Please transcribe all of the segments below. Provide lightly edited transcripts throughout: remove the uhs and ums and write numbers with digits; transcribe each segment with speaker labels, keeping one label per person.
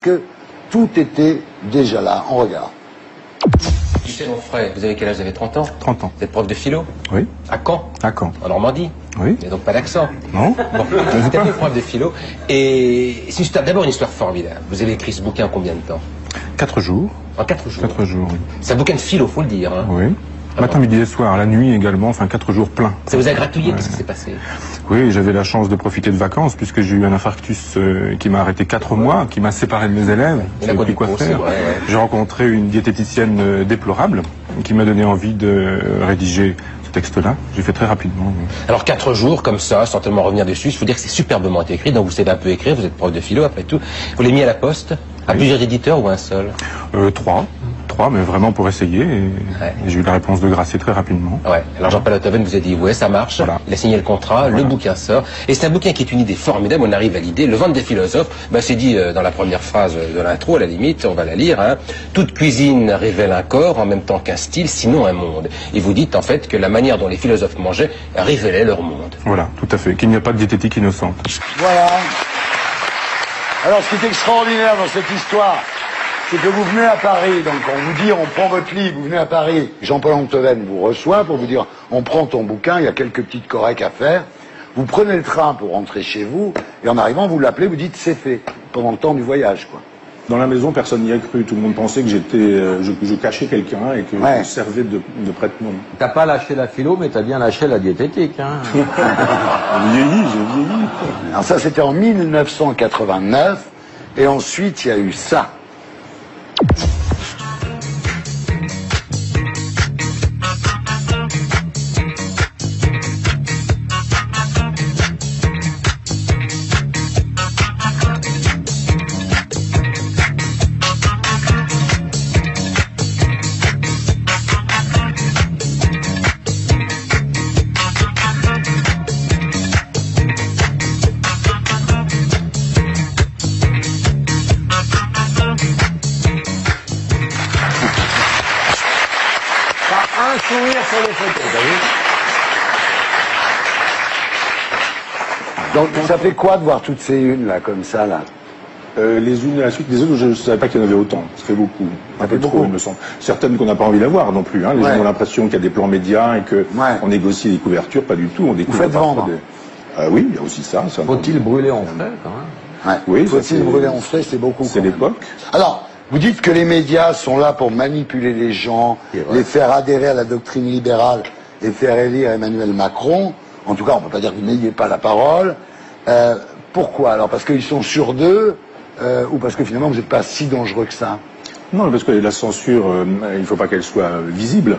Speaker 1: que tout était déjà là. On regarde.
Speaker 2: Michel Onfray, vous avez quel âge? Vous avez 30 ans?
Speaker 3: 30 ans.
Speaker 2: Vous êtes prof de philo?
Speaker 3: Oui.
Speaker 2: À Caen?
Speaker 3: À Caen.
Speaker 2: En Normandie?
Speaker 3: Oui.
Speaker 2: Il n'y a donc pas d'accent?
Speaker 3: Non.
Speaker 2: Bon, vous êtes prof de philo. Et c'est d'abord une histoire formidable. Vous avez écrit ce bouquin en combien de temps?
Speaker 3: 4 jours.
Speaker 2: En 4 jours?
Speaker 3: 4 jours, oui.
Speaker 2: C'est un bouquin de philo, faut le dire. Hein.
Speaker 3: Oui. Matin, midi et soir, la nuit également, enfin 4 jours pleins.
Speaker 2: Ça vous a gratouillé? Qu'est-ce qui s'est passé?
Speaker 3: Oui, j'avais la chance de profiter de vacances puisque j'ai eu un infarctus qui m'a arrêté 4 mois, qui m'a séparé de mes élèves.
Speaker 2: Il a
Speaker 3: J'ai plus quoi faire.
Speaker 2: Ouais.
Speaker 3: J'ai rencontré une diététicienne déplorable qui m'a donné envie de rédiger ce texte-là. J'ai fait très rapidement. Oui.
Speaker 2: Alors 4 jours comme ça, sans tellement revenir dessus, il faut dire que c'est superbement écrit, donc vous savez un peu écrire, vous êtes prof de philo après tout. Vous l'avez mis à la poste, à plusieurs éditeurs ou un seul?
Speaker 3: 3, mais vraiment pour essayer. Et j'ai eu la réponse de Grasset très rapidement.
Speaker 2: Ouais. Alors Jean-Paul Otthoven vous a dit ouais, ça marche.
Speaker 3: Voilà.
Speaker 2: Il a signé le contrat, le bouquin sort. Et c'est un bouquin qui est une idée formidable. On arrive à l'idée. Le ventre des philosophes, c'est dit dans la première phrase de l'intro, à la limite, on va la lire. Hein. Toute cuisine révèle un corps en même temps qu'un style, sinon un monde. Et vous dites en fait que la manière dont les philosophes mangeaient révélait leur monde.
Speaker 3: Voilà, tout à fait. Qu'il n'y a pas de diététique innocente.
Speaker 1: Voilà. Alors, ce qui est extraordinaire dans cette histoire, c'est que vous venez à Paris, donc on vous dit, on prend votre livre, vous venez à Paris, Jean-Paul Otthoven vous reçoit pour vous dire, on prend ton bouquin, il y a quelques petites corrects à faire, vous prenez le train pour rentrer chez vous, et en arrivant, vous l'appelez, vous dites, c'est fait, pendant le temps du voyage, quoi.
Speaker 4: Dans la maison, personne n'y a cru. Tout le monde pensait que je cachais quelqu'un et que je servais de prête-nom.
Speaker 5: T'as pas lâché la philo, mais t'as bien lâché la diététique, hein.
Speaker 4: J'ai vieilli.
Speaker 1: Alors ça, c'était en 1989, et ensuite, il y a eu ça. Donc ça fait quoi de voir toutes ces unes là comme ça là?
Speaker 4: Les unes à la suite des autres, je ne savais pas qu'il y en avait autant. Ça fait beaucoup.
Speaker 1: Ça fait beaucoup.
Speaker 4: Il me semble. Certaines qu'on n'a pas envie d'avoir non plus. Hein. Les gens ont l'impression qu'il y a des plans médias et qu'on négocie les couvertures. Pas du tout. On découvre.
Speaker 1: Vous faites vendre.
Speaker 4: Oui, il y a aussi ça.
Speaker 5: Faut-il brûler en frais quand même?
Speaker 4: Oui,
Speaker 1: faut-il brûler en frais, c'est beaucoup.
Speaker 4: C'est l'époque.
Speaker 1: Alors, vous dites que les médias sont là pour manipuler les gens, les faire adhérer à la doctrine libérale et faire élire Emmanuel Macron. En tout cas, on ne peut pas dire que vous n'ayez pas la parole. Pourquoi alors? Parce qu'ils sont sûrs d'eux ou parce que finalement vous n'êtes pas si dangereux que ça?
Speaker 4: Non, parce que la censure, il ne faut pas qu'elle soit visible.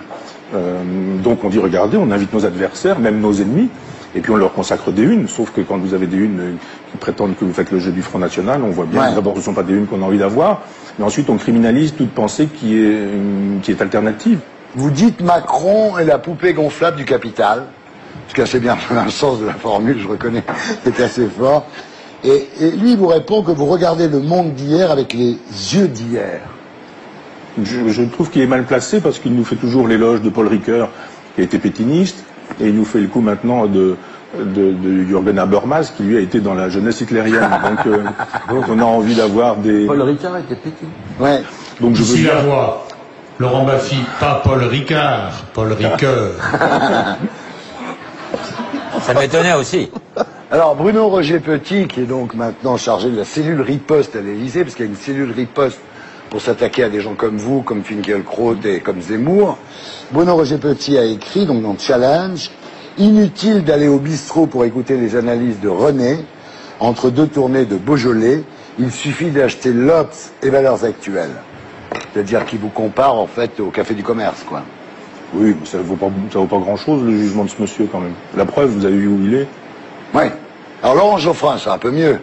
Speaker 4: Donc on dit, regardez, on invite nos adversaires, même nos ennemis, et puis on leur consacre des unes. Sauf que quand vous avez des unes qui prétendent que vous faites le jeu du Front National, on voit bien que d'abord ce ne sont pas des unes qu'on a envie d'avoir, mais ensuite on criminalise toute pensée qui est alternative.
Speaker 1: Vous dites Macron est la poupée gonflable du capital, ce qui est assez bien dans le sens de la formule, je reconnais, c'est assez fort. Et lui, il vous répond que vous regardez le monde d'hier avec les yeux d'hier.
Speaker 4: Je trouve qu'il est mal placé parce qu'il nous fait toujours l'éloge de Paul Ricoeur, qui a été pétiniste, et il nous fait le coup maintenant de Jürgen Habermas, qui lui a été dans la jeunesse hitlérienne. Donc on a envie d'avoir des...
Speaker 5: Paul Ricard était pétiniste.
Speaker 1: Ouais.
Speaker 4: Donc je veux
Speaker 6: Ici
Speaker 4: bien...
Speaker 6: la voix. Laurent Baffy, pas Paul Ricard, Paul Ricoeur.
Speaker 5: Ça m'étonnait aussi.
Speaker 1: Alors Bruno Roger Petit, qui est donc maintenant chargé de la cellule riposte à l'Élysée, parce qu'il y a une cellule riposte pour s'attaquer à des gens comme vous, comme Finkielkraut et comme Zemmour. Bruno Roger Petit a écrit, donc dans Challenge, « Inutile d'aller au bistrot pour écouter les analyses de René. Entre deux tournées de Beaujolais, il suffit d'acheter l'Obs et Valeurs Actuelles. » C'est-à-dire qu'il vous compare en fait au Café du Commerce, quoi.
Speaker 4: Oui, mais ça vaut pas grand-chose, le jugement de ce monsieur, quand même. La preuve, vous avez vu où il est?
Speaker 1: Oui. Alors Laurent Geoffrin, c'est un peu mieux.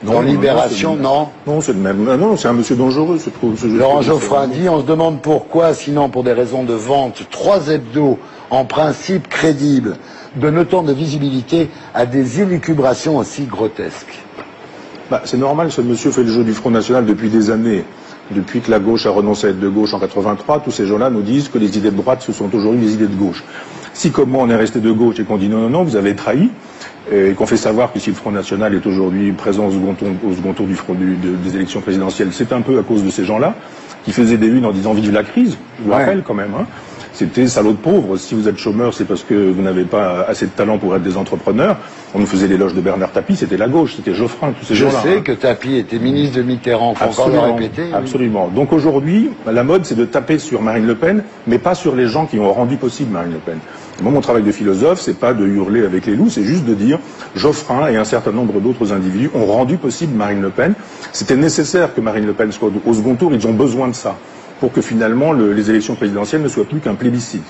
Speaker 1: Dans Libération, non?
Speaker 4: Non, c'est le même. Non, c'est un monsieur dangereux, je trouve.
Speaker 1: Laurent Geoffrin dit, on se demande pourquoi, sinon pour des raisons de vente, 3 hebdos, en principe crédibles, donnent autant de visibilité à des élucubrations aussi grotesques.
Speaker 4: C'est normal, ce monsieur fait le jeu du Front National depuis des années. Depuis que la gauche a renoncé à être de gauche en 83, tous ces gens-là nous disent que les idées de droite, ce sont aujourd'hui les idées de gauche. Si comme moi on est resté de gauche et qu'on dit non, vous avez trahi, et qu'on fait savoir que si le Front National est aujourd'hui présent au second tour des élections présidentielles, c'est un peu à cause de ces gens-là, qui faisaient des unes en disant vive la crise, je vous rappelle quand même, hein. C'était salaud de pauvre. Si vous êtes chômeur, c'est parce que vous n'avez pas assez de talent pour être des entrepreneurs. On nous faisait l'éloge de Bernard Tapie, c'était la gauche, c'était Geoffrin, tous ces gens-là.
Speaker 1: Je sais que Tapie était ministre de Mitterrand, faut encore le répéter.
Speaker 4: Absolument. Oui. Donc aujourd'hui, la mode, c'est de taper sur Marine Le Pen, mais pas sur les gens qui ont rendu possible Marine Le Pen. Moi, mon travail de philosophe, c'est pas de hurler avec les loups, c'est juste de dire Geoffrin et un certain nombre d'autres individus ont rendu possible Marine Le Pen. C'était nécessaire que Marine Le Pen soit au second tour, ils ont besoin de ça, pour que finalement les élections présidentielles ne soient plus qu'un plébiscite.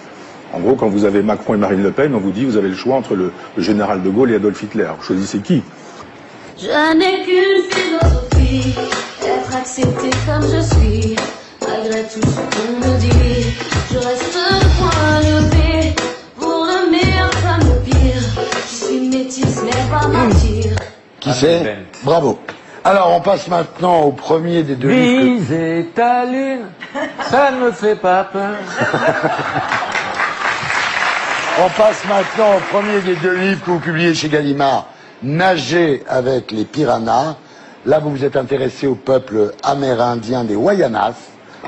Speaker 4: En gros, quand vous avez Macron et Marine Le Pen, on vous dit vous avez le choix entre le général de Gaulle et Adolf Hitler. Vous choisissez qui?
Speaker 7: Je n'ai qu'une philosophie, être accepté comme je suis, malgré tout ce qu'on me dit. Je reste le point levé, pour le meilleur comme le pire. Je suis métisse mais pas martyr.
Speaker 1: Qui c'est? Bravo. Alors, on passe maintenant au premier des deux livres.
Speaker 5: Viser ta lune, ça ne me fait pas peur.
Speaker 1: On passe maintenant au premier des deux livres que vous publiez chez Gallimard, Nager avec les piranhas. Là, vous vous êtes intéressé au peuple amérindien des Wayanas,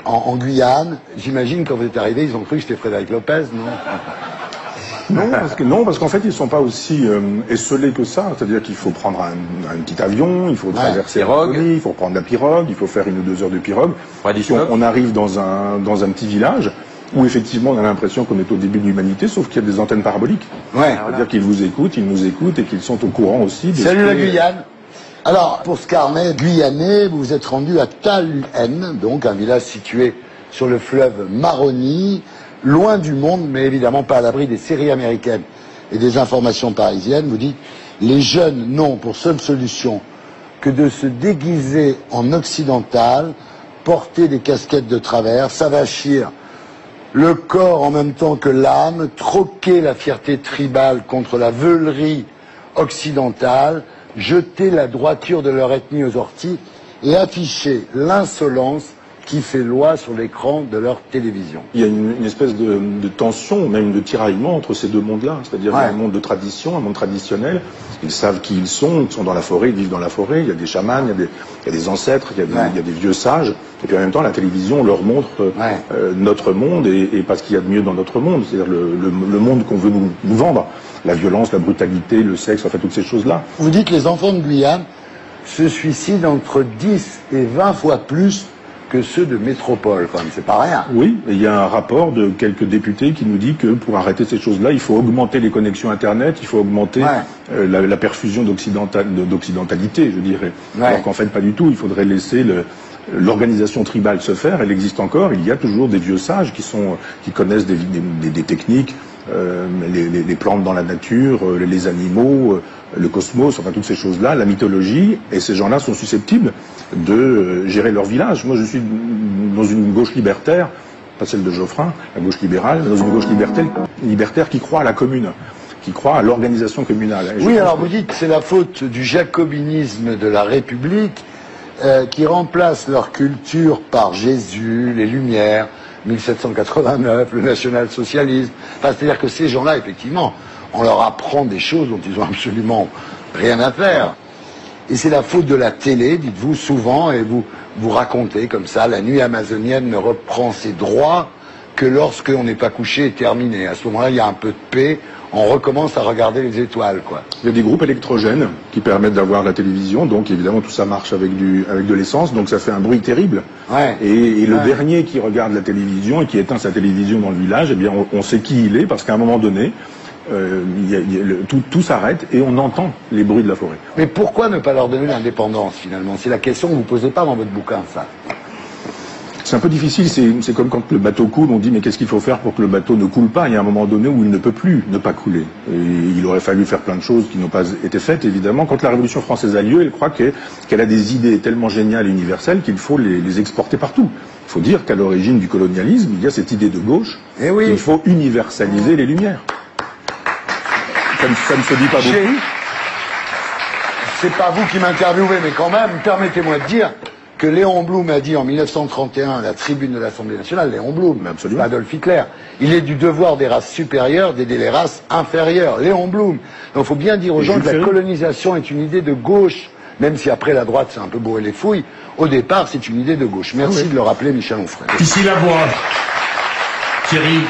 Speaker 1: en Guyane. J'imagine, quand vous êtes arrivé, ils ont cru que c'était Frédéric Lopez, non?
Speaker 4: Non, parce qu'en fait, ils ne sont pas aussi esselés que ça. C'est-à-dire qu'il faut prendre un petit avion, il faut traverser la Laponie, il faut prendre la pirogue, il faut faire 1 ou 2 heures de pirogue. On arrive dans un petit village où effectivement on a l'impression qu'on est au début de l'humanité, sauf qu'il y a des antennes paraboliques. C'est-à-dire qu'ils vous écoutent, ils nous écoutent et qu'ils sont au courant aussi.
Speaker 1: Salut la Guyane. Alors, pour ce carnet guyanais, vous vous êtes rendu à Taluhen, donc un village situé sur le fleuve Maroni, loin du monde, mais évidemment pas à l'abri des séries américaines et des informations parisiennes. Vous dites, les jeunes n'ont pour seule solution que de se déguiser en occidental, porter des casquettes de travers, s'avachir le corps en même temps que l'âme, troquer la fierté tribale contre la veulerie occidentale, jeter la droiture de leur ethnie aux orties et afficher l'insolence qui fait loi sur l'écran de leur télévision.
Speaker 4: Il y a une espèce de tension, même de tiraillement entre ces deux mondes-là. C'est-à-dire qu'il y a un monde de tradition, un monde traditionnel. Ils savent qui ils sont dans la forêt, ils vivent dans la forêt. Il y a des chamans, il y a des ancêtres, il y a des vieux sages. Et puis en même temps, la télévision leur montre notre monde et pas ce qu'il y a de mieux dans notre monde. C'est-à-dire le monde qu'on veut nous vendre. La violence, la brutalité, le sexe, enfin toutes ces choses-là.
Speaker 1: Vous dites que les enfants de Guyane se suicident entre 10 et 20 fois plus que ceux de métropole, quand même, c'est pas rien.
Speaker 4: Oui, et il y a un rapport de quelques députés qui nous dit que pour arrêter ces choses-là, il faut augmenter les connexions Internet, il faut augmenter la perfusion d'occidentalité, je dirais. Alors qu'en fait, pas du tout, il faudrait laisser l'organisation tribale se faire, elle existe encore, il y a toujours des vieux sages qui connaissent des techniques, les plantes dans la nature, les animaux, le cosmos, enfin toutes ces choses-là, la mythologie, et ces gens-là sont susceptibles de gérer leur village. Moi, je suis dans une gauche libertaire, pas celle de Geoffrin, la gauche libérale, mais dans une gauche libertaire qui croit à la commune, qui croit à l'organisation communale.
Speaker 1: Oui, alors vous dites que c'est la faute du jacobinisme de la République qui remplace leur culture par Jésus, les Lumières, 1789, le national-socialisme. Enfin, c'est-à-dire que ces gens-là, effectivement, on leur apprend des choses dont ils ont absolument rien à faire. Et c'est la faute de la télé, dites-vous souvent, et vous racontez comme ça, la nuit amazonienne ne reprend ses droits que lorsque on n'est pas couché et terminé. À ce moment-là, il y a un peu de paix, on recommence à regarder les étoiles, quoi.
Speaker 4: Il y a des groupes électrogènes qui permettent d'avoir la télévision, donc évidemment tout ça marche avec de l'essence, donc ça fait un bruit terrible. Et le dernier qui regarde la télévision et qui éteint sa télévision dans le village, eh bien on sait qui il est, parce qu'à un moment donné, tout s'arrête et on entend les bruits de la forêt.
Speaker 1: Mais pourquoi ne pas leur donner l'indépendance, finalement? C'est la question que vous ne posez pas dans votre bouquin, ça.
Speaker 4: C'est un peu difficile, c'est comme quand le bateau coule, on dit mais qu'est-ce qu'il faut faire pour que le bateau ne coule pas? Il y a un moment donné où il ne peut plus ne pas couler. Et il aurait fallu faire plein de choses qui n'ont pas été faites, évidemment. Quand la Révolution française a lieu, elle croit qu'elle a des idées tellement géniales et universelles qu'il faut les exporter partout. Il faut dire qu'à l'origine du colonialisme, il y a cette idée de gauche qu'il faut universaliser les Lumières. Ça ne se dit pas beaucoup.
Speaker 1: C'est pas vous qui m'interviewez, mais quand même, permettez-moi de dire que Léon Blum a dit en 1931 à la tribune de l'Assemblée nationale, Léon Blum,
Speaker 4: absolument.
Speaker 1: pas Adolf Hitler, il est du devoir des races supérieures d'aider les races inférieures. Léon Blum. Donc il faut bien dire aux gens que la colonisation est une idée de gauche, même si après la droite s'est un peu bourré les fouilles. Au départ, c'est une idée de gauche. Merci de le rappeler, Michel Onfray.
Speaker 6: Ici la voix. Thierry,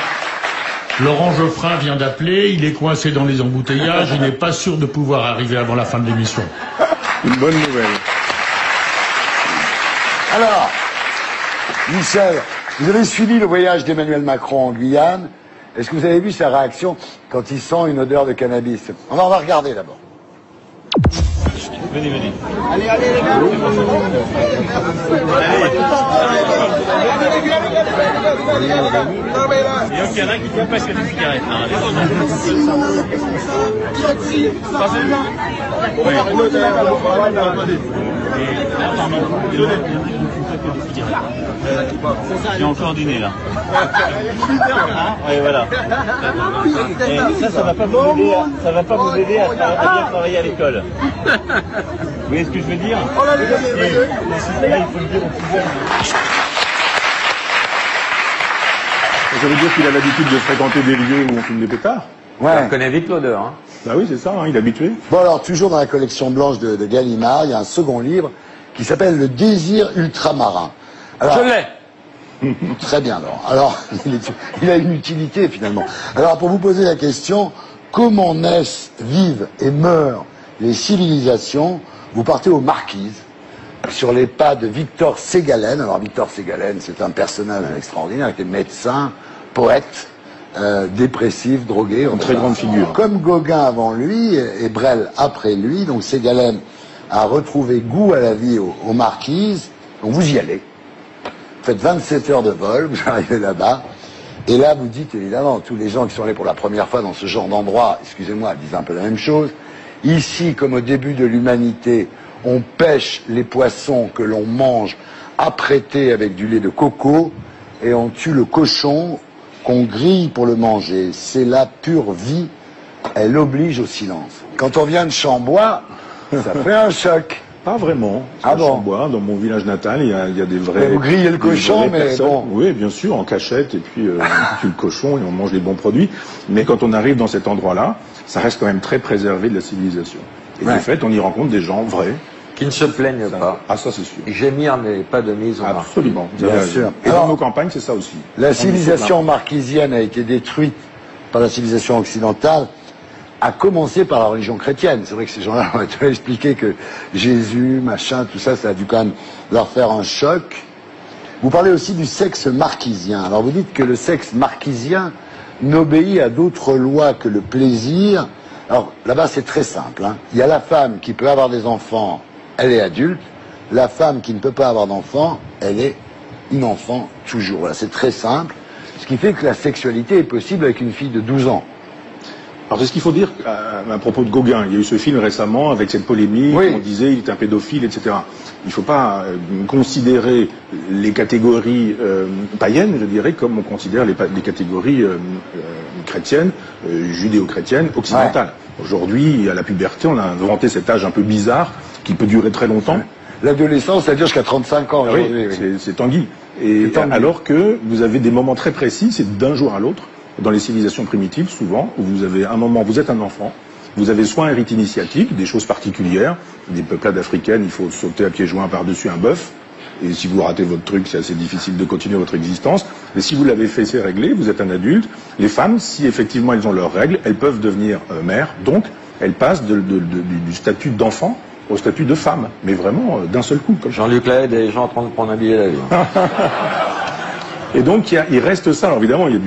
Speaker 6: Laurent Geoffrin vient d'appeler, il est coincé dans les embouteillages, il n'est pas sûr de pouvoir arriver avant la fin de l'émission.
Speaker 4: Une bonne nouvelle.
Speaker 1: Alors, Michel, vous avez suivi le voyage d'Emmanuel Macron en Guyane. Est-ce que vous avez vu sa réaction quand il sent une odeur de cannabis? On va regarder d'abord.
Speaker 5: Venez, venez.
Speaker 1: Allez, allez, les gars.
Speaker 5: Il y en a qui font passer des cigarettes. J'ai encore du nez là. Oui, voilà. Et ça va pas vous aider ça va pas vous aider à bien travailler à l'école. Vous voyez ce que je veux dire? Et là, il faut le dire au pouvoir.
Speaker 4: Ça veut dire qu'il a l'habitude de fréquenter des lieux où on fume des pétards?
Speaker 1: Ouais.
Speaker 5: On connaît vite l'odeur. Hein.
Speaker 4: Bah oui, c'est ça, hein, il est habitué.
Speaker 1: Bon alors, toujours dans la collection blanche de Gallimard, il y a un second livre qui s'appelle Le désir ultramarin. Alors,
Speaker 5: Je l'ai.
Speaker 1: Très bien, alors il a une utilité finalement. Alors pour vous poser la question, comment naissent, vivent et meurent les civilisations? Vous partez aux Marquises, sur les pas de Victor Ségalen. Alors Victor Ségalen, c'est un personnage extraordinaire, qui était médecin, poète, dépressif, drogué.
Speaker 4: Une très grande figure.
Speaker 1: Comme Gauguin avant lui et Brel après lui, donc Ségalen a retrouvé goût à la vie aux Marquises. Donc vous y allez. Vous faites 27 heures de vol, vous arrivez là-bas, et là vous dites évidemment, tous les gens qui sont allés pour la première fois dans ce genre d'endroit, excusez-moi, disent un peu la même chose. Ici, comme au début de l'humanité, on pêche les poissons que l'on mange apprêtés avec du lait de coco, et on tue le cochon qu'on grille pour le manger. C'est la pure vie, elle oblige au silence. Quand on vient de Chambois, ça fait un choc.
Speaker 4: Pas vraiment.
Speaker 1: Ah bon?
Speaker 4: Chambois, dans mon village natal, il y a des vrais...
Speaker 1: Mais vous grillez le cochon, mais
Speaker 4: personnes.
Speaker 1: bon.
Speaker 4: Oui, bien sûr, en cachette, et puis on tue le cochon et on mange les bons produits. Mais quand on arrive dans cet endroit-là, ça reste quand même très préservé de la civilisation. Et
Speaker 1: Ouais.
Speaker 4: de fait, on y rencontre des gens vrais.
Speaker 5: Qui ne se plaignent pas.
Speaker 4: Ah, ça c'est sûr.
Speaker 5: Gémir n'est pas de mise en marche.
Speaker 4: Absolument. Vous avez
Speaker 1: Bien
Speaker 4: raison.
Speaker 1: sûr.
Speaker 4: Et
Speaker 1: Alors,
Speaker 4: dans nos campagnes, c'est ça aussi.
Speaker 1: La
Speaker 4: On
Speaker 1: civilisation
Speaker 4: dit
Speaker 1: marquisienne a été détruite par la civilisation occidentale, à commencer par la religion chrétienne. C'est vrai que ces gens-là ont été expliqué que Jésus, machin, tout ça, ça a dû quand même leur faire un choc. Vous parlez aussi du sexe marquisien. Alors vous dites que le sexe marquisien n'obéit à d'autres lois que le plaisir. Alors là-bas c'est très simple, hein. Il y a la femme qui peut avoir des enfants, elle est adulte. La femme qui ne peut pas avoir d'enfants, elle est une enfant toujours. Voilà, c'est très simple. Ce qui fait que la sexualité est possible avec une fille de 12 ans.
Speaker 4: Alors c'est ce qu'il faut dire à propos de Gauguin. Il y a eu ce film récemment avec cette polémique,
Speaker 1: Oui.
Speaker 4: on disait il est un pédophile, etc. Il ne faut pas considérer les catégories païennes, je dirais, comme on considère les catégories chrétiennes, judéo-chrétiennes, occidentales. Ouais. Aujourd'hui, à la puberté, on a inventé cet âge un peu bizarre qui peut durer très longtemps.
Speaker 1: L'adolescence, ça dure jusqu'à 35 ans aujourd'hui.
Speaker 4: Oui, c'est Tanguy. Et
Speaker 1: Tanguy.
Speaker 4: alors que vous avez des moments très précis, c'est d'un jour à l'autre. Dans les civilisations primitives, souvent, où vous avez un moment, vous êtes un enfant, vous avez soit un rite initiatique, des choses particulières, des peuplades africaines, il faut sauter à pieds joints par-dessus un bœuf, et si vous ratez votre truc, c'est assez difficile de continuer votre existence. Mais si vous l'avez fait, c'est réglé, vous êtes un adulte. Les femmes, si effectivement elles ont leurs règles, elles peuvent devenir mères, donc elles passent du statut d'enfant au statut de femme, mais vraiment d'un seul coup.
Speaker 5: Jean-Luc Lahaye, des gens en train de prendre un billet d'avion.
Speaker 4: Et donc il reste ça. Alors évidemment, il y a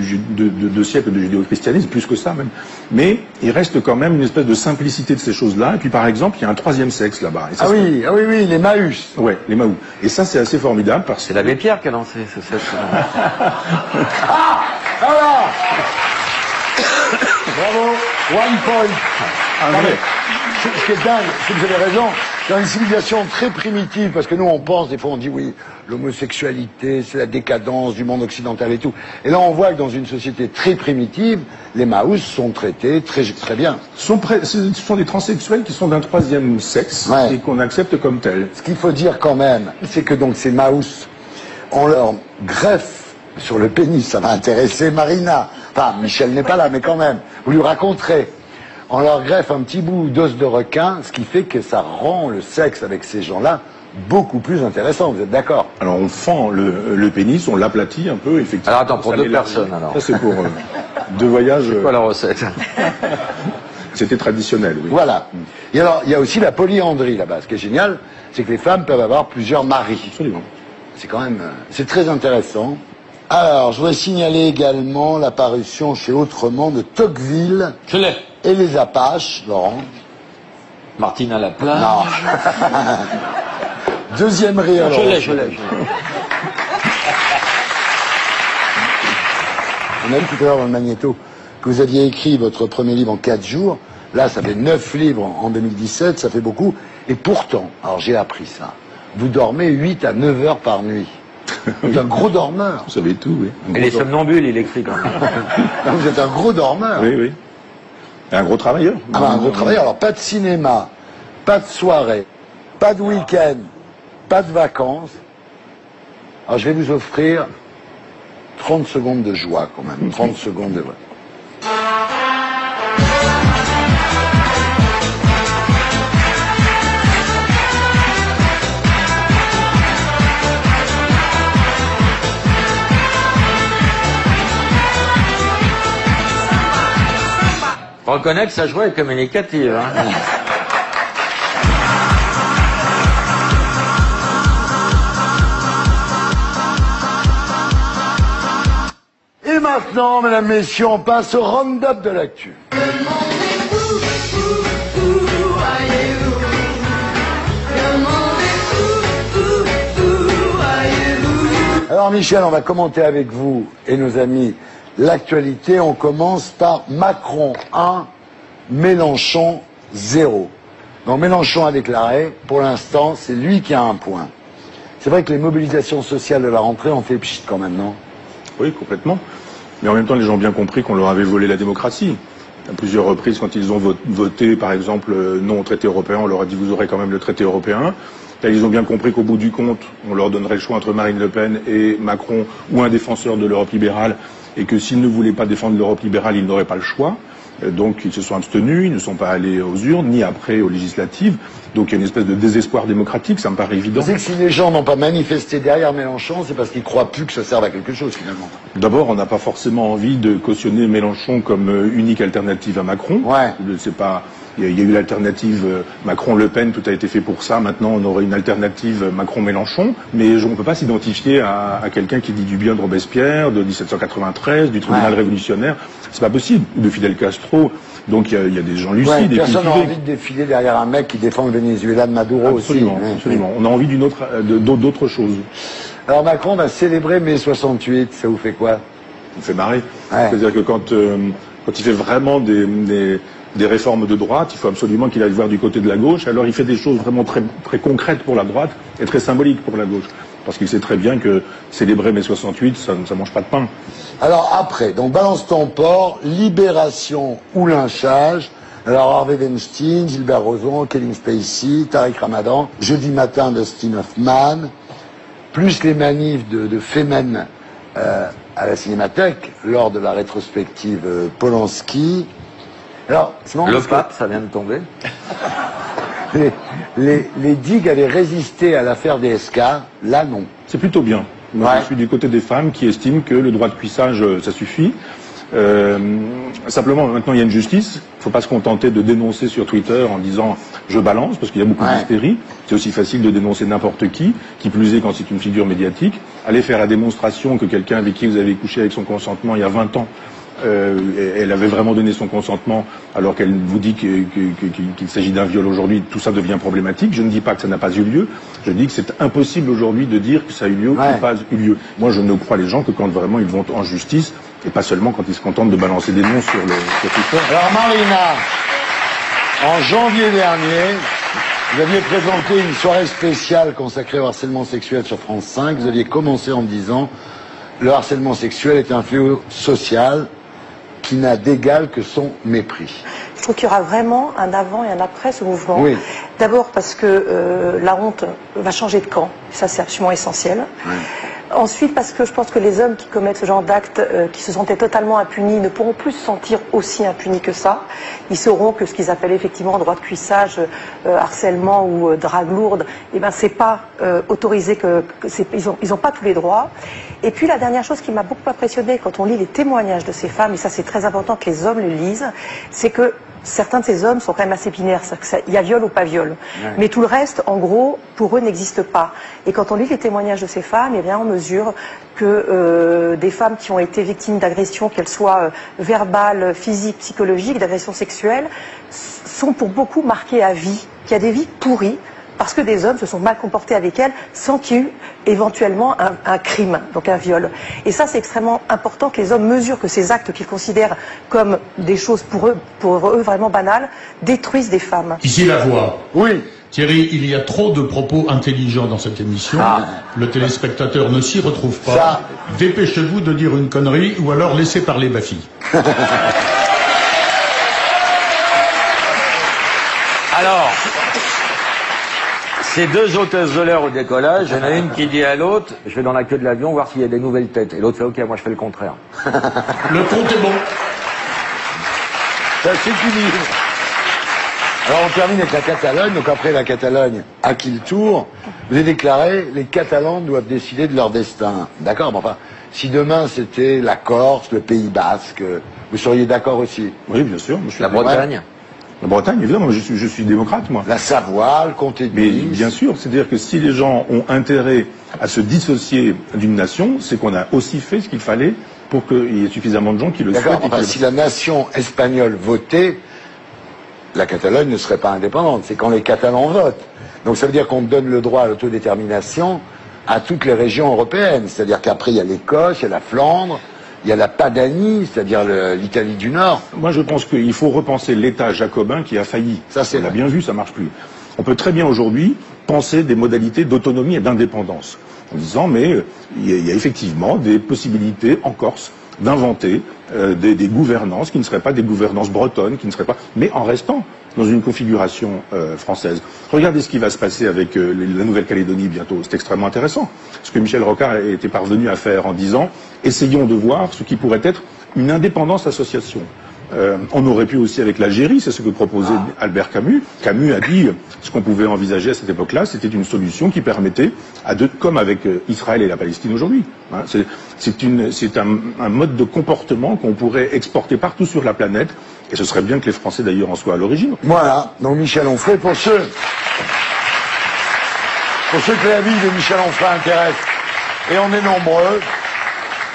Speaker 4: deux siècles de judéo-christianisme, plus que ça même. Mais il reste quand même une espèce de simplicité de ces choses-là. Et puis par exemple, il y a un troisième sexe là-bas.
Speaker 1: Ah oui, les Mahus.
Speaker 4: Ouais, les Mahus. Et ça, c'est assez formidable parce que...
Speaker 5: C'est l'abbé Pierre qui a lancé ce sexe.
Speaker 1: Ah voilà. Bravo, 1 point. Ce qui est dingue, c'est que vous avez raison. dans une civilisation très primitive, parce que nous on pense, des fois on dit oui, l'homosexualité, c'est la décadence du monde occidental et tout. Et là on voit que dans une société très primitive, les Maous sont traités très bien.
Speaker 4: Ce sont des transsexuels qui sont d'un troisième sexe et qu'on accepte comme tels.
Speaker 1: Ce qu'il faut dire quand même, c'est que donc ces Maous, on leur greffe sur le pénis, ça va intéresser Marina. Enfin, Michel n'est pas là, mais quand même, vous lui raconterez. On leur greffe un petit bout d'os de requin, ce qui fait que ça rend le sexe avec ces gens-là beaucoup plus intéressant, vous êtes d'accord?
Speaker 4: Alors on fend le pénis, on l'aplatit un peu, effectivement.
Speaker 8: Alors attends, pour deux personnes alors.
Speaker 4: Ça c'est pour 2 voyages.
Speaker 8: C'est quoi la recette?
Speaker 4: C'était traditionnel, oui.
Speaker 1: Voilà. Et alors, il y a aussi la polyandrie là-bas. Ce qui est génial, c'est que les femmes peuvent avoir plusieurs maris.
Speaker 4: Absolument.
Speaker 1: C'est quand même... c'est très intéressant. Alors, je voudrais signaler également l'apparition chez Autrement de Tocqueville
Speaker 8: Je l'ai.
Speaker 1: et les Apaches, Laurent.
Speaker 8: Martine à la plage.
Speaker 1: Non. Deuxième rire.
Speaker 8: Je l'ai.
Speaker 1: On a vu tout à l'heure dans le magnéto que vous aviez écrit votre premier livre en 4 jours. Là, ça fait 9 livres en 2017, ça fait beaucoup. Et pourtant, alors j'ai appris ça, vous dormez 8 à 9 heures par nuit. Vous êtes un gros dormeur.
Speaker 4: Vous savez tout, oui.
Speaker 8: Et les somnambules, il écrit quand même.
Speaker 1: Vous êtes un gros dormeur.
Speaker 4: Oui, oui. Et un gros travailleur.
Speaker 1: Ah ben, un gros travailleur. Alors, pas de cinéma, pas de soirée, pas de week-end, pas de vacances. Alors, je vais vous offrir 30 secondes de joie, quand même. 30 secondes de joie.
Speaker 8: Faut reconnaître que sa joie est communicative. Hein.
Speaker 1: Et maintenant, mesdames, messieurs, on passe au round-up de l'actu. Alors Michel, on va commenter avec vous et nos amis l'actualité. On commence par Macron 1, Mélenchon 0. Donc Mélenchon a déclaré, pour l'instant, c'est lui qui a un point. C'est vrai que les mobilisations sociales de la rentrée ont fait pchit quand même, non?
Speaker 4: Oui, complètement. Mais en même temps, les gens ont bien compris qu'on leur avait volé la démocratie. À plusieurs reprises, quand ils ont voté, par exemple, non au traité européen, on leur a dit vous aurez quand même le traité européen. Là, ils ont bien compris qu'au bout du compte, on leur donnerait le choix entre Marine Le Pen et Macron ou un défenseur de l'Europe libérale, et que s'ils ne voulaient pas défendre l'Europe libérale, ils n'auraient pas le choix. Donc ils se sont abstenus, ils ne sont pas allés aux urnes, ni après aux législatives. Donc il y a une espèce de désespoir démocratique, ça me paraît évident.
Speaker 1: C'est que si les gens n'ont pas manifesté derrière Mélenchon, c'est parce qu'ils croient plus que ça serve à quelque chose finalement.
Speaker 4: D'abord, on n'a pas forcément envie de cautionner Mélenchon comme unique alternative à Macron.
Speaker 1: Ouais.
Speaker 4: C'est pas. Il y a eu l'alternative Macron-Le Pen, tout a été fait pour ça. Maintenant, on aurait une alternative Macron-Mélenchon. Mais on ne peut pas s'identifier à quelqu'un qui dit du bien de Robespierre, de 1793, du tribunal révolutionnaire. C'est pas possible. De Fidel Castro. Donc il y a des gens lucides.
Speaker 1: Personne n'a envie de défiler derrière un mec qui défend le Venezuela de Maduro
Speaker 4: absolument,
Speaker 1: aussi.
Speaker 4: Absolument. On a envie d'autre chose.
Speaker 1: Alors Macron va célébrer mai 68. Ça vous fait quoi?
Speaker 4: Ça me fait marrer.
Speaker 1: Ouais.
Speaker 4: C'est-à-dire que quand il fait vraiment des réformes de droite, il faut absolument qu'il aille voir du côté de la gauche. Alors il fait des choses vraiment très, très concrètes pour la droite et très symboliques pour la gauche. Parce qu'il sait très bien que célébrer mai 68, ça mange pas de pain.
Speaker 1: Alors après, donc Balance ton port, libération ou lynchage. Alors Harvey Weinstein, Gilbert Rozon, Kevin Spacey, Tariq Ramadan, jeudi matin Dustin Hoffman, plus les manifs de Femen à la Cinémathèque lors de la rétrospective Polanski. Alors,
Speaker 8: le pape, ça vient de tomber.
Speaker 1: Les digues avaient résisté à l'affaire DSK, là non.
Speaker 4: C'est plutôt bien. Moi, je suis du côté des femmes qui estiment que le droit de cuissage, ça suffit. Simplement, maintenant, il y a une justice. Il ne faut pas se contenter de dénoncer sur Twitter en disant « je balance », parce qu'il y a beaucoup d'hystérie. C'est aussi facile de dénoncer n'importe qui plus est quand c'est une figure médiatique. Allez faire la démonstration que quelqu'un avec qui vous avez couché avec son consentement il y a 20 ans, elle avait vraiment donné son consentement alors qu'elle vous dit qu'il s'agit d'un viol aujourd'hui, tout ça devient problématique. Je ne dis pas que ça n'a pas eu lieu, je dis que c'est impossible aujourd'hui de dire que ça a eu lieu ou pas eu lieu. Moi je ne crois les gens que quand vraiment ils vont en justice et pas seulement quand ils se contentent de balancer des noms sur Twitter.
Speaker 1: Alors Marina, en janvier dernier, Vous aviez présenté une soirée spéciale consacrée au harcèlement sexuel sur France 5. Vous aviez commencé en me disant « Le harcèlement sexuel est un fléau social qui n'a d'égal que son mépris ».
Speaker 9: Je trouve qu'il y aura vraiment un avant et un après ce mouvement.
Speaker 1: Oui.
Speaker 9: D'abord parce que la honte va changer de camp. Ça, c'est absolument essentiel.
Speaker 1: Oui.
Speaker 9: Ensuite, parce que je pense que les hommes qui commettent ce genre d'actes, qui se sentaient totalement impunis, ne pourront plus se sentir aussi impunis que ça. Ils sauront que ce qu'ils appellent effectivement droit de cuissage, harcèlement ou drague lourde, eh ben c'est pas autorisé, ils ont pas tous les droits. Et puis la dernière chose qui m'a beaucoup impressionnée quand on lit les témoignages de ces femmes, et ça c'est très important que les hommes le lisent, c'est que certains de ces hommes sont quand même assez binaires, c'est-à-dire qu'il y a viol ou pas viol. Ouais. Mais tout le reste, en gros, pour eux, n'existe pas. Et quand on lit les témoignages de ces femmes, eh bien, on mesure que des femmes qui ont été victimes d'agressions, qu'elles soient verbales, physiques, psychologiques, d'agressions sexuelles, sont pour beaucoup marquées à vie, qu'il y a des vies pourries, parce que des hommes se sont mal comportés avec elles sans qu'il y ait eu éventuellement un crime, donc un viol. Et ça, c'est extrêmement important que les hommes mesurent que ces actes qu'ils considèrent comme des choses pour eux vraiment banales, détruisent des femmes.
Speaker 6: Ici la voix.
Speaker 1: Oui.
Speaker 6: Thierry, il y a trop de propos intelligents dans cette émission. Le téléspectateur ne s'y retrouve pas.
Speaker 1: Ça.
Speaker 6: Dépêchez-vous de dire une connerie ou alors laissez parler Baffy.
Speaker 8: Alors, ces deux hôtesses de l'air au décollage, il y en a une qui dit à l'autre, je vais dans la queue de l'avion voir s'il y a des nouvelles têtes. Et l'autre fait, ok, moi je fais le contraire.
Speaker 6: Le compte est bon.
Speaker 1: Ça s'équilibre. Alors on termine avec la Catalogne, donc après la Catalogne, à qui le tour? Vous avez déclaré, les Catalans doivent décider de leur destin. D'accord, mais enfin, si demain c'était la Corse, le Pays Basque, vous seriez d'accord aussi?
Speaker 4: Oui, bien sûr. Moi, je suis
Speaker 8: La Bretagne.
Speaker 4: La Bretagne, évidemment, je suis démocrate, moi.
Speaker 1: La Savoie, le comté de
Speaker 4: Mais
Speaker 1: Nice.
Speaker 4: bien sûr, c'est-à-dire que si les gens ont intérêt à se dissocier d'une nation, c'est qu'on a aussi fait ce qu'il fallait pour qu'il y ait suffisamment de gens qui le souhaitent.
Speaker 1: D'accord, enfin, si la nation espagnole votait, la Catalogne ne serait pas indépendante. C'est quand les Catalans votent. Donc ça veut dire qu'on donne le droit à l'autodétermination à toutes les régions européennes. C'est-à-dire qu'après, il y a l'Écosse, il y a la Flandre, il y a la Padanie, c'est-à-dire l'Italie du Nord.
Speaker 4: Moi, je pense qu'il faut repenser l'État jacobin qui a failli.
Speaker 1: Ça, c'est
Speaker 4: On l'a
Speaker 1: vrai.
Speaker 4: bien vu, ça marche plus. On peut très bien aujourd'hui penser des modalités d'autonomie et d'indépendance. En disant, mais il y a effectivement des possibilités en Corse d'inventer des gouvernances qui ne seraient pas des gouvernances bretonnes, qui ne seraient pas, mais en restant dans une configuration française. Regardez ce qui va se passer avec la Nouvelle-Calédonie bientôt. C'est extrêmement intéressant. Ce que Michel Rocard était parvenu à faire en disant, essayons de voir ce qui pourrait être une indépendance association. On aurait pu aussi avec l'Algérie, c'est ce que proposait Albert Camus. Camus a dit ce qu'on pouvait envisager à cette époque-là, c'était une solution qui permettait, comme avec Israël et la Palestine aujourd'hui, hein, c'est un mode de comportement qu'on pourrait exporter partout sur la planète, et ce serait bien que les Français d'ailleurs en soient à l'origine.
Speaker 1: Voilà, donc Michel Onfray, pour ceux que la vie de Michel Onfray intéresse, et on est nombreux,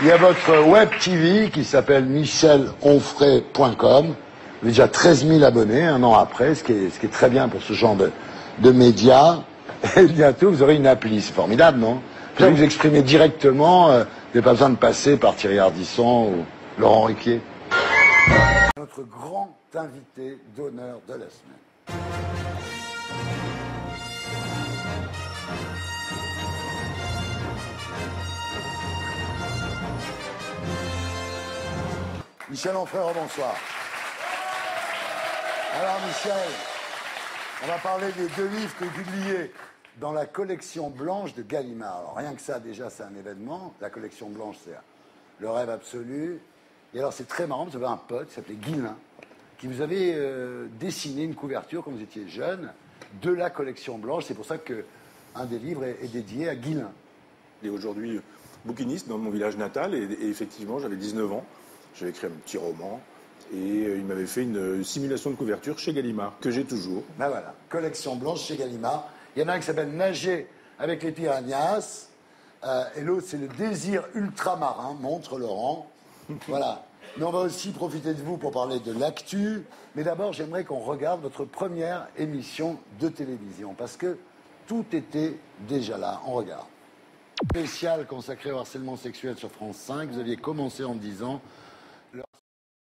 Speaker 1: il y a votre web TV qui s'appelle michelonfray.com. Vous avez déjà 13 000 abonnés un an après, ce qui est très bien pour ce genre de médias. Et bientôt, vous aurez une appli. C'est formidable, non? Vous vous exprimez directement, vous n'avez pas besoin de passer par Thierry Ardisson ou Laurent Ruquier. Notre grand invité d'honneur de la semaine. Michel Onfray, bonsoir. Alors Michel, on va parler des deux livres que vous publiez dans la collection blanche de Gallimard. Alors rien que ça, déjà, c'est un événement. La collection blanche, c'est le rêve absolu. Et alors c'est très marrant, vous avez un pote qui s'appelait Guillain, qui vous avait dessiné une couverture quand vous étiez jeune de la collection blanche. C'est pour ça qu'un des livres est dédié à Guillain.
Speaker 4: Il est aujourd'hui bouquiniste dans mon village natal, et effectivement, j'avais 19 ans. J'avais écrit un petit roman et il m'avait fait une simulation de couverture chez Gallimard, que j'ai toujours.
Speaker 1: Ben voilà, collection blanche chez Gallimard. Il y en a un qui s'appelle Nager avec les piranhas et l'autre c'est le désir ultramarin, montre Laurent. Voilà. Mais on va aussi profiter de vous pour parler de l'actu. Mais d'abord, j'aimerais qu'on regarde votre première émission de télévision parce que tout était déjà là. On regarde. Spécial consacré au harcèlement sexuel sur France 5. Vous aviez commencé en me disant